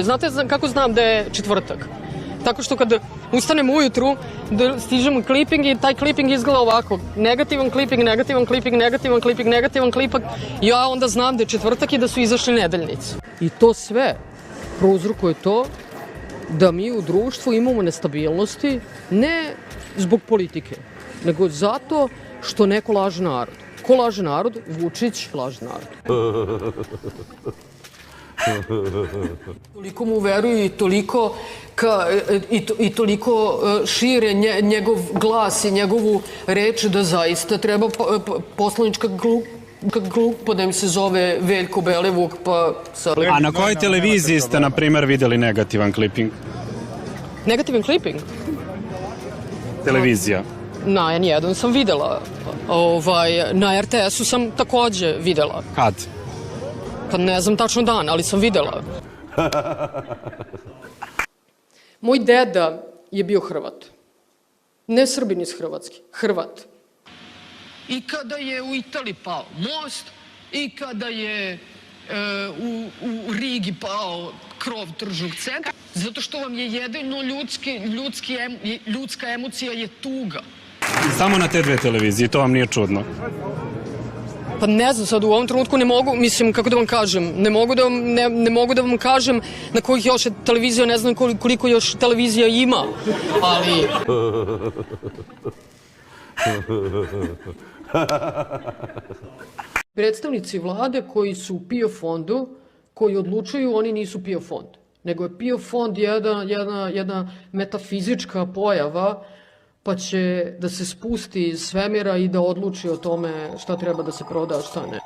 Znate kako znam da je četvrtak? Tako što kad ustanem ujutru, stižem kliping i taj kliping izgleda ovako. Negativan kliping, negativan kliping, negativan kliping, negativan kliping. Ja onda znam da je četvrtak i da su izašli nedeljnici. I to sve prouzrokuje to da mi u društvu imamo nestabilnosti, ne zbog politike, nego zato što neko laže narod. Ko laže narod? Vučić laže narod. Toliko mu veruju i toliko šire njegov glas i njegovu reč da zaista treba poslanička grupa da im se zove Veljko Belivuk. A na kojoj televiziji ste, na primer, videli negativan kliping? Negativan kliping? Televizija. Na N1 sam videla. Na RTS-u sam takođe videla. Kad? Pa ne znam tačno dan, ali sam videla. Moj deda je bio Hrvat. Ne Srbin iz Hrvatske, Hrvat. I kada je u Italiji pao most, i kada je u Rigi pao krov tržnog centra, zato što vam je jedino ljudska emocija je tuga. Samo na te dve televizije, to vam nije čudno? Pa ne znam, sad u ovom trenutku ne mogu, mislim, kako da vam kažem, ne mogu da vam kažem na kojih još televizija, ne znam koliko još televizija ima, ali... Predstavnici vlade koji su u PIO fondu, koji odlučuju, oni nisu PIO fond, nego je PIO fond jedna metafizička pojava, pa će da se spusti iz svemira i da odluči o tome šta treba da se proda, a šta ne.